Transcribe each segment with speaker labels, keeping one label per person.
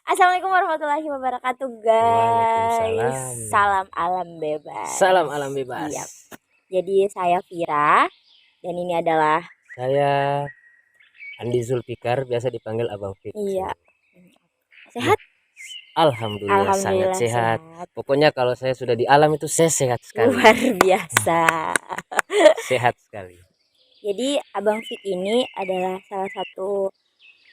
Speaker 1: Assalamualaikum warahmatullahi wabarakatuh, guys.
Speaker 2: Waalaikumsalam.
Speaker 1: Salam alam bebas.
Speaker 2: Salam alam bebas.
Speaker 1: Siap. Jadi saya Vira dan ini adalah
Speaker 2: Saya Andi Zulfikar, biasa dipanggil Abang Fik.
Speaker 1: iya.
Speaker 2: Ya,
Speaker 1: Sehat?
Speaker 2: Alhamdulillah sangat
Speaker 1: Alhamdulillah
Speaker 2: sehat.
Speaker 1: sehat.
Speaker 2: Pokoknya kalau saya sudah di alam itu saya sehat sekali.
Speaker 1: Luar biasa.
Speaker 2: Sehat sekali.
Speaker 1: Jadi Abang Fik ini adalah salah satu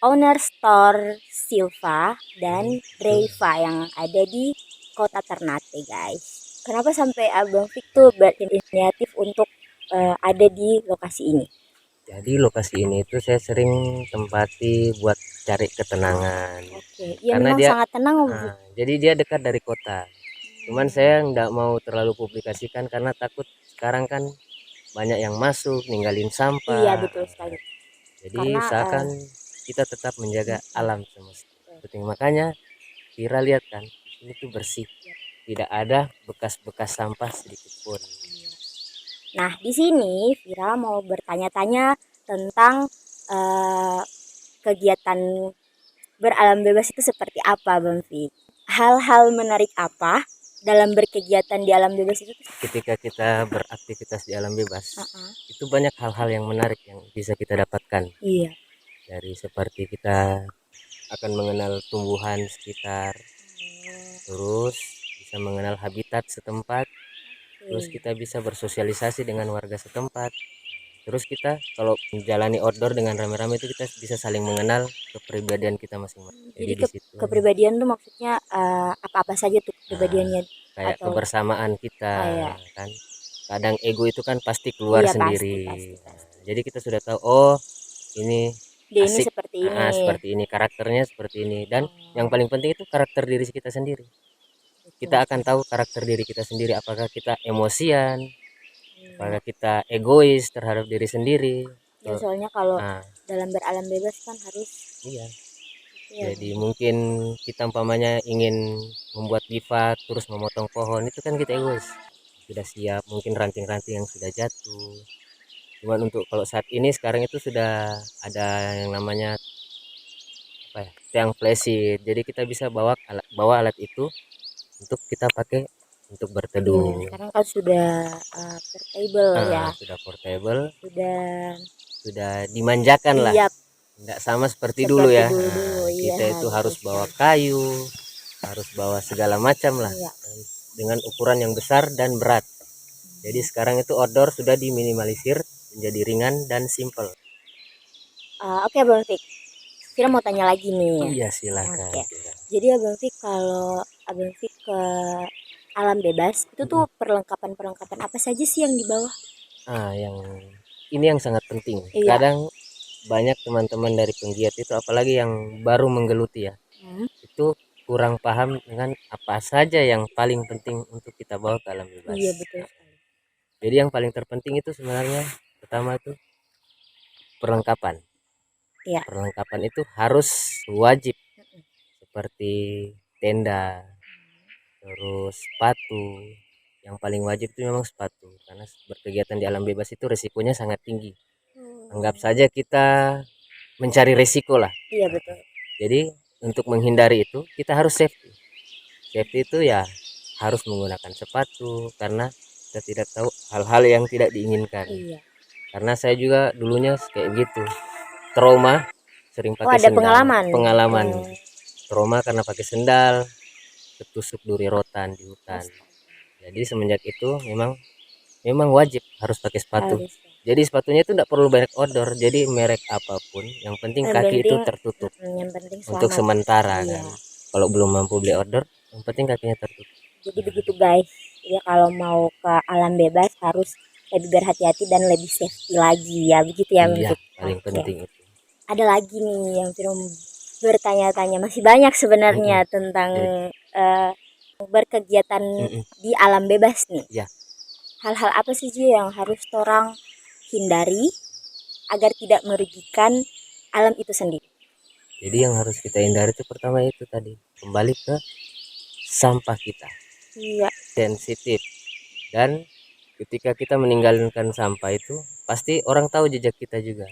Speaker 1: owner store Silva dan Breva yang ada di Kota Ternate, guys. Kenapa sampai Abang Fik tuh berinisiatif untuk ada di lokasi ini?
Speaker 2: Jadi lokasi ini itu saya sering tempati buat cari ketenangan.
Speaker 1: Oke, ya
Speaker 2: Karena
Speaker 1: memang
Speaker 2: dia,
Speaker 1: sangat tenang, Bu.
Speaker 2: jadi dia dekat dari kota. Cuman saya nggak mau terlalu publikasikan karena takut sekarang kan banyak yang masuk ninggalin
Speaker 1: Iya,
Speaker 2: sampah.
Speaker 1: betul sekali.
Speaker 2: Jadi
Speaker 1: Karena
Speaker 2: usahakan kita tetap menjaga alam semesta. Penting, makanya Vira lihat kan, ini tuh bersih, tidak ada bekas-bekas sampah sedikit pun.
Speaker 1: nah, di sini Vira mau bertanya-tanya tentang eh, kegiatan beralam bebas itu seperti apa, Bang Fik? Hal-hal menarik apa dalam berkegiatan di alam bebas itu?
Speaker 2: Ketika kita beraktivitas di alam bebas,
Speaker 1: Uh-uh.
Speaker 2: itu banyak hal-hal yang menarik yang bisa kita dapatkan.
Speaker 1: Iya.
Speaker 2: Dari seperti kita akan mengenal tumbuhan sekitar, terus bisa mengenal habitat setempat, terus kita bisa bersosialisasi dengan warga setempat. Terus kita kalau menjalani outdoor dengan rame-rame itu kita bisa saling mengenal kepribadian kita masing-masing. Jadi
Speaker 1: Jadi
Speaker 2: di situ
Speaker 1: kepribadian tuh maksudnya apa-apa saja tuh kepribadiannya
Speaker 2: kayak
Speaker 1: atau
Speaker 2: kebersamaan kita
Speaker 1: ya.
Speaker 2: kan. Kadang ego itu kan pasti keluar
Speaker 1: Iya, pasti
Speaker 2: sendiri.
Speaker 1: pasti pasti.
Speaker 2: Jadi kita sudah tahu, oh ini
Speaker 1: Dia ini
Speaker 2: asik,
Speaker 1: seperti ini.
Speaker 2: seperti ini, karakternya seperti ini. Dan yang
Speaker 1: Oh,
Speaker 2: paling penting itu karakter diri kita sendiri.
Speaker 1: betul
Speaker 2: Kita akan
Speaker 1: sekali.
Speaker 2: tahu karakter diri kita sendiri, apakah kita emosian, apakah
Speaker 1: Iya.
Speaker 2: kita egois terhadap diri sendiri.
Speaker 1: Ya soalnya kalau
Speaker 2: Nah,
Speaker 1: dalam beralam bebas kan harus
Speaker 2: iya.
Speaker 1: ya,
Speaker 2: Jadi mungkin kita umpamanya ingin membuat bifak terus memotong pohon, itu kan kita egois. Sudah siap, mungkin ranting-ranting yang sudah jatuh. Cuman untuk kalau saat ini sekarang itu sudah ada yang namanya apa ya, tiang flasit. Jadi kita bisa bawa alat itu untuk kita pakai untuk
Speaker 1: iya,
Speaker 2: berteduh.
Speaker 1: sekarang kan sudah portable ya.
Speaker 2: Sudah portable,
Speaker 1: Sudah
Speaker 2: sudah dimanjakan lah.
Speaker 1: siap
Speaker 2: Nggak sama seperti dulu
Speaker 1: seperti
Speaker 2: ya.
Speaker 1: dulu-dulu. Iya,
Speaker 2: Kita itu
Speaker 1: betul
Speaker 2: harus bawa
Speaker 1: sekali.
Speaker 2: kayu, harus bawa segala macam lah
Speaker 1: Iya.
Speaker 2: dengan ukuran yang besar dan berat. Jadi sekarang itu outdoor sudah diminimalisir menjadi ringan dan simple.
Speaker 1: Oke, Bang Fik. Kira mau tanya lagi nih.
Speaker 2: Iya, silakan.
Speaker 1: Oke. Jadi Abang Fik kalau Abang Fik ke alam bebas itu tuh perlengkapan-perlengkapan apa saja sih yang dibawa?
Speaker 2: Yang ini yang sangat penting.
Speaker 1: Iya.
Speaker 2: Kadang banyak teman-teman dari penggiat itu, apalagi yang baru menggeluti ya,
Speaker 1: Hmm,
Speaker 2: itu kurang paham dengan apa saja yang paling penting untuk kita bawa ke alam bebas.
Speaker 1: iya betul sekali.
Speaker 2: Jadi yang paling terpenting itu sebenarnya pertama itu perlengkapan.
Speaker 1: Iya.
Speaker 2: Perlengkapan itu harus wajib, seperti tenda, terus sepatu. Yang paling wajib itu memang sepatu, karena berkegiatan di alam bebas itu resikonya sangat tinggi. Anggap saja kita mencari resiko lah.
Speaker 1: Iya betul.
Speaker 2: Jadi untuk menghindari itu kita harus safety. Safety itu ya harus menggunakan sepatu, karena kita tidak tahu hal-hal yang tidak diinginkan.
Speaker 1: Iya.
Speaker 2: Karena saya juga dulunya kayak gitu, trauma, sering
Speaker 1: Oh,
Speaker 2: pakai
Speaker 1: ada
Speaker 2: sendal.
Speaker 1: pengalaman.
Speaker 2: Pengalaman
Speaker 1: Oh,
Speaker 2: trauma karena pakai sendal, ketusuk duri rotan di hutan.
Speaker 1: astaga.
Speaker 2: Jadi semenjak itu memang memang wajib harus pakai sepatu.
Speaker 1: Harus.
Speaker 2: Jadi sepatunya itu tidak perlu banyak odor, jadi merek apapun yang penting
Speaker 1: Yang
Speaker 2: kaki itu
Speaker 1: penting,
Speaker 2: tertutup
Speaker 1: yang penting
Speaker 2: untuk
Speaker 1: selamat.
Speaker 2: sementara
Speaker 1: Iya.
Speaker 2: kan. Kalau belum mampu beli odor, yang penting kakinya tertutup.
Speaker 1: Jadi begitu guys. Ya kalau mau ke alam bebas harus lebih berhati-hati dan lebih safety lagi ya. Begitu ya, Bang
Speaker 2: Iya,
Speaker 1: Fik?
Speaker 2: paling
Speaker 1: Oke.
Speaker 2: penting itu.
Speaker 1: Ada lagi nih yang film bertanya-tanya, masih banyak sebenarnya
Speaker 2: Mm-mm.
Speaker 1: tentang
Speaker 2: Jadi,
Speaker 1: eh, berkegiatan
Speaker 2: mm-mm.
Speaker 1: di alam bebas nih.
Speaker 2: Ya,
Speaker 1: Hal-hal apa sih Ji yang harus orang hindari agar tidak merugikan alam itu sendiri?
Speaker 2: jadi yang harus kita hindari itu pertama itu tadi, kembali ke sampah kita.
Speaker 1: Iya.
Speaker 2: Sensitif. Dan ketika kita meninggalkan sampah itu, pasti orang tahu jejak kita juga.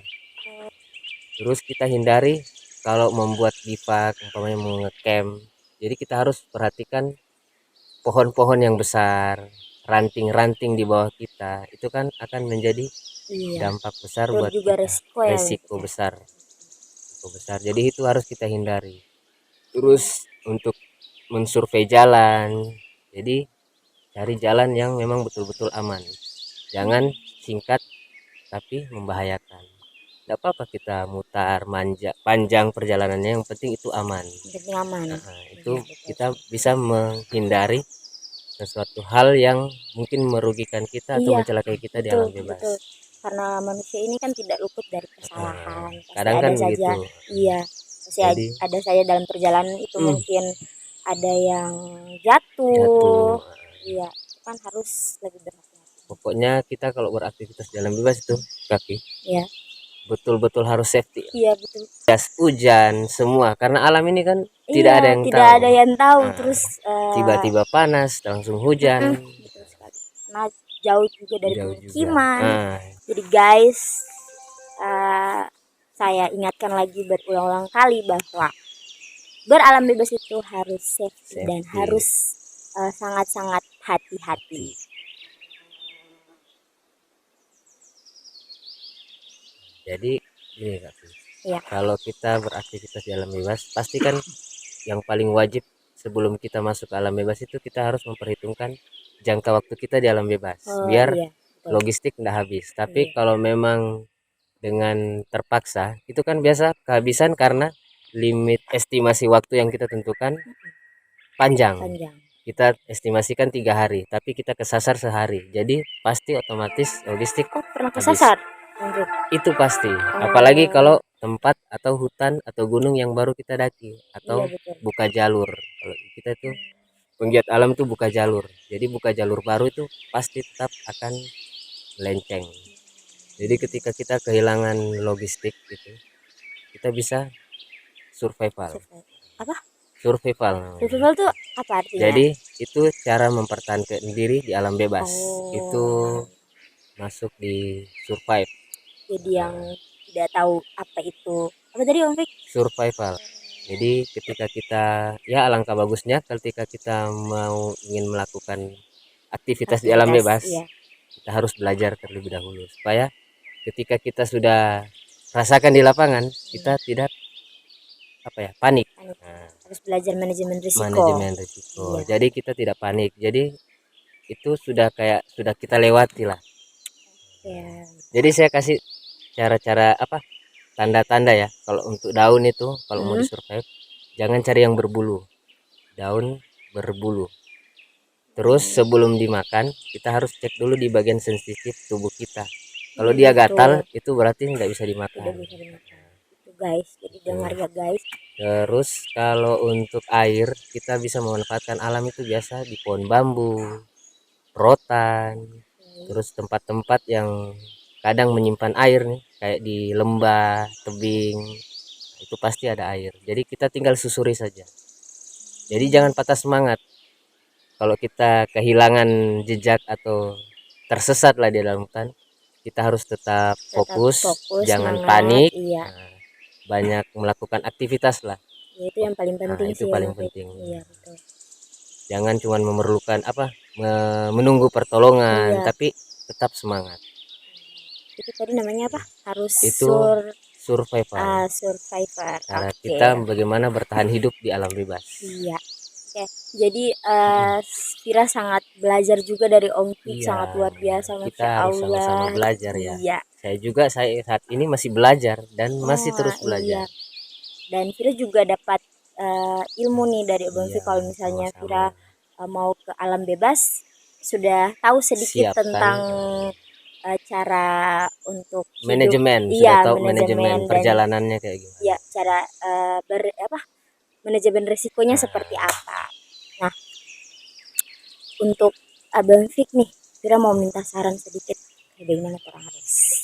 Speaker 2: Terus kita hindari kalau membuat bivak umpamanya mau ngecamp, jadi kita harus perhatikan pohon-pohon yang besar, ranting-ranting di bawah kita itu kan akan menjadi
Speaker 1: Iya.
Speaker 2: dampak besar
Speaker 1: Itu
Speaker 2: buat
Speaker 1: juga
Speaker 2: kita,
Speaker 1: resiko ya.
Speaker 2: resiko
Speaker 1: Gitu ya.
Speaker 2: besar, resiko besar. Jadi itu harus kita hindari. Terus untuk mensurvei jalan, jadi cari jalan yang memang betul-betul aman. Jangan singkat tapi membahayakan. Tidak apa-apa kita mutar manja panjang perjalanannya, yang penting itu aman.
Speaker 1: Yang penting aman.
Speaker 2: Itu
Speaker 1: Iya, betul.
Speaker 2: kita bisa menghindari sesuatu hal yang mungkin merugikan kita atau
Speaker 1: Iya,
Speaker 2: mencelakai kita di
Speaker 1: betul,
Speaker 2: alam bebas.
Speaker 1: betul. Karena manusia ini kan tidak luput dari kesalahan. Pasti
Speaker 2: Kadang
Speaker 1: ada
Speaker 2: kan
Speaker 1: saja.
Speaker 2: begitu.
Speaker 1: Iya, pasti
Speaker 2: Jadi
Speaker 1: ada saja dalam perjalanan itu mungkin ada yang
Speaker 2: jatuh.
Speaker 1: jatuh. Iya, itu kan harus lebih berhati-hati.
Speaker 2: Pokoknya kita kalau beraktivitas di alam bebas itu kaki
Speaker 1: Iya,
Speaker 2: betul-betul harus safety.
Speaker 1: iya betul.
Speaker 2: Jas hujan semua karena alam ini kan tidak
Speaker 1: Iya,
Speaker 2: ada yang
Speaker 1: tidak
Speaker 2: tahu.
Speaker 1: ada yang tahu.
Speaker 2: Nah,
Speaker 1: Terus
Speaker 2: tiba-tiba panas langsung hujan.
Speaker 1: betul sekali. Karena jauh juga dari
Speaker 2: Jauh juga.
Speaker 1: pemukiman. Jadi guys, saya ingatkan lagi berulang-ulang kali bahwa beralam bebas itu harus safety. Dan harus sangat-sangat hati-hati.
Speaker 2: Jadi ini Kak,
Speaker 1: Iya.
Speaker 2: kalau kita beraktivitas di alam bebas, pasti kan yang paling wajib sebelum kita masuk ke alam bebas itu kita harus memperhitungkan jangka waktu kita di alam bebas, biar
Speaker 1: Iya, betul.
Speaker 2: logistik nggak habis. Tapi
Speaker 1: Iya.
Speaker 2: kalau memang dengan terpaksa, itu kan biasa kehabisan karena limit estimasi waktu yang kita tentukan panjang. Kita estimasikan 3 hari, tapi kita kesasar sehari. Jadi pasti otomatis logistik
Speaker 1: Pernah
Speaker 2: habis.
Speaker 1: kesasar?
Speaker 2: Itu pasti. Apalagi kalau tempat atau hutan atau gunung yang baru kita daki atau
Speaker 1: Iya, betul.
Speaker 2: buka jalur. Kalau kita itu penggiat alam itu buka jalur. Jadi buka jalur baru itu pasti tetap akan melenceng. Jadi ketika kita kehilangan logistik gitu, kita bisa survival.
Speaker 1: Apa?
Speaker 2: Survival namanya.
Speaker 1: Survival tuh apa artinya?
Speaker 2: Jadi itu cara mempertahankan diri di alam bebas. Itu masuk di survive.
Speaker 1: Jadi yang tidak tahu apa itu. Apa tadi Om Fik?
Speaker 2: Survival. Jadi ketika kita, ya alangkah bagusnya ketika kita mau ingin melakukan aktivitas di alam bebas,
Speaker 1: Iya.
Speaker 2: kita harus belajar terlebih dahulu supaya ketika kita sudah rasakan di lapangan, kita tidak panik. Nah,
Speaker 1: harus belajar manajemen risiko.
Speaker 2: manajemen risiko.
Speaker 1: Iya.
Speaker 2: Jadi kita tidak panik. Jadi itu sudah kita lewati lah.
Speaker 1: Iya.
Speaker 2: Jadi saya kasih cara-cara tanda-tanda ya. Kalau untuk daun itu kalau mau disurvive, jangan cari yang berbulu. Daun berbulu. Terus sebelum dimakan, kita harus cek dulu di bagian sensitif tubuh kita. Kalau dia gatal, itu berarti nggak bisa dimakan.
Speaker 1: Tidak bisa dimakan. Itu guys, jadi dengar ya guys.
Speaker 2: Terus kalau untuk air, kita bisa memanfaatkan alam itu biasa di pohon bambu, rotan, terus tempat-tempat yang kadang menyimpan air nih, kayak di lembah, tebing, itu pasti ada air. Jadi kita tinggal susuri saja. Jadi jangan patah semangat. Kalau kita kehilangan jejak atau tersesat lah di dalam hutan, kita harus tetap fokus, jangan
Speaker 1: semangat,
Speaker 2: panik.
Speaker 1: Iya.
Speaker 2: Banyak melakukan aktivitas lah.
Speaker 1: Ya, itu yang paling penting
Speaker 2: itu
Speaker 1: sih.
Speaker 2: paling penting.
Speaker 1: Iya, betul.
Speaker 2: Jangan cuma memerlukan menunggu pertolongan, tapi tetap semangat.
Speaker 1: Itu tadi namanya apa? Harus
Speaker 2: Itu survival.
Speaker 1: Survivor.
Speaker 2: Cara kita bagaimana bertahan hidup di alam bebas.
Speaker 1: Iya. Oke. Jadi Vira sangat belajar juga dari Om Fik, sangat luar biasa.
Speaker 2: Kita harus sama-sama belajar ya.
Speaker 1: Iya.
Speaker 2: Saya saat ini masih belajar dan masih terus belajar.
Speaker 1: Iya. Dan Vira juga dapat ilmu nih dari Om Fik. Kalau misalnya Vira mau ke alam bebas, sudah tahu sedikit tentang cara untuk
Speaker 2: manajemen, sudah tahu manajemen perjalanannya kayak gimana.
Speaker 1: Iya, cara manajemen risikonya seperti apa. Nah, untuk Abang Fik nih, Vira mau minta saran sedikit bagaimana orang harus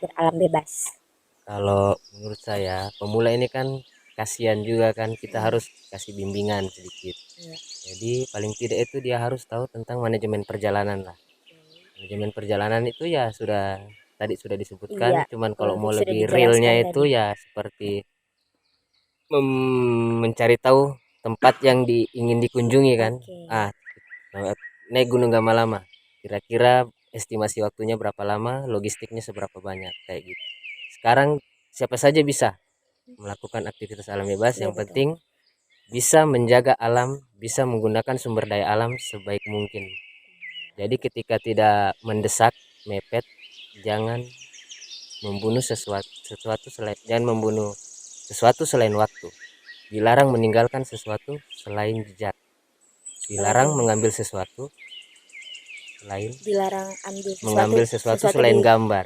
Speaker 1: beralam bebas.
Speaker 2: Kalau menurut saya pemula ini kan kasihan juga kan, kita harus kasih bimbingan sedikit. Jadi paling tidak itu dia harus tahu tentang manajemen perjalanan lah. Manajemen perjalanan itu ya tadi sudah disebutkan, cuman kalau mau lebih realnya itu ya seperti mencari tahu tempat yang ingin dikunjungi kan.
Speaker 1: Oke.
Speaker 2: Naik Gunung Gamalama. Kira-kira estimasi waktunya berapa lama, logistiknya seberapa banyak kayak gitu. Sekarang siapa saja bisa melakukan aktivitas alam bebas,
Speaker 1: Iya
Speaker 2: yang
Speaker 1: betul.
Speaker 2: penting bisa menjaga alam, bisa menggunakan sumber daya alam sebaik mungkin. Jadi ketika tidak mendesak, mepet, jangan membunuh sesuatu selain jangan membunuh sesuatu selain waktu. Dilarang meninggalkan sesuatu selain jejak. Dilarang
Speaker 1: Selain
Speaker 2: mengambil sesuatu selain
Speaker 1: dilarang ambil
Speaker 2: mengambil sesuatu
Speaker 1: sesuatu
Speaker 2: selain
Speaker 1: di
Speaker 2: gambar.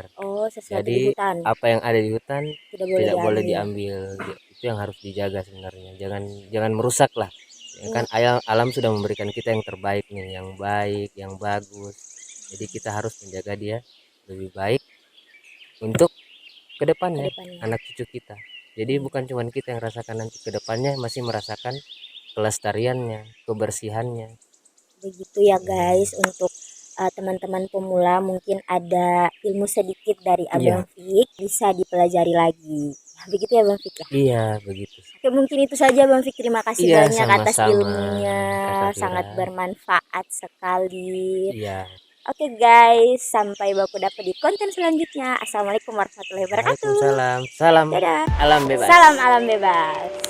Speaker 1: sesuatu di
Speaker 2: Jadi
Speaker 1: hutan
Speaker 2: apa yang ada di hutan
Speaker 1: tidak boleh
Speaker 2: tidak boleh
Speaker 1: diambil.
Speaker 2: diambil. Itu yang harus dijaga sebenarnya. Jangan merusak lah. Ya
Speaker 1: Iya,
Speaker 2: kan alam sudah memberikan kita yang terbaik nih, yang baik, yang bagus. Jadi kita harus menjaga dia lebih baik untuk
Speaker 1: ke
Speaker 2: kedepannya,
Speaker 1: depannya.
Speaker 2: anak cucu kita. Jadi bukan cuma kita yang rasakan, nanti kedepannya masih merasakan kelestariannya, kebersihannya.
Speaker 1: Begitu ya guys, untuk teman-teman pemula mungkin ada ilmu sedikit dari
Speaker 2: Iya,
Speaker 1: Abang Fik bisa dipelajari lagi. Begitu ya Bang Fik ya.
Speaker 2: iya begitu.
Speaker 1: Oke, mungkin itu saja Bang Fik. Terima kasih
Speaker 2: Iya,
Speaker 1: banyak atas
Speaker 2: sama-sama
Speaker 1: ilmunya,
Speaker 2: Kakak Vira.
Speaker 1: sangat bermanfaat sekali.
Speaker 2: Iya.
Speaker 1: Oke guys, sampai baku dapat di konten selanjutnya. Assalamualaikum warahmatullahi wabarakatuh.
Speaker 2: Waalaikumsalam. Salam
Speaker 1: Dadah.
Speaker 2: alam bebas.
Speaker 1: Salam alam bebas.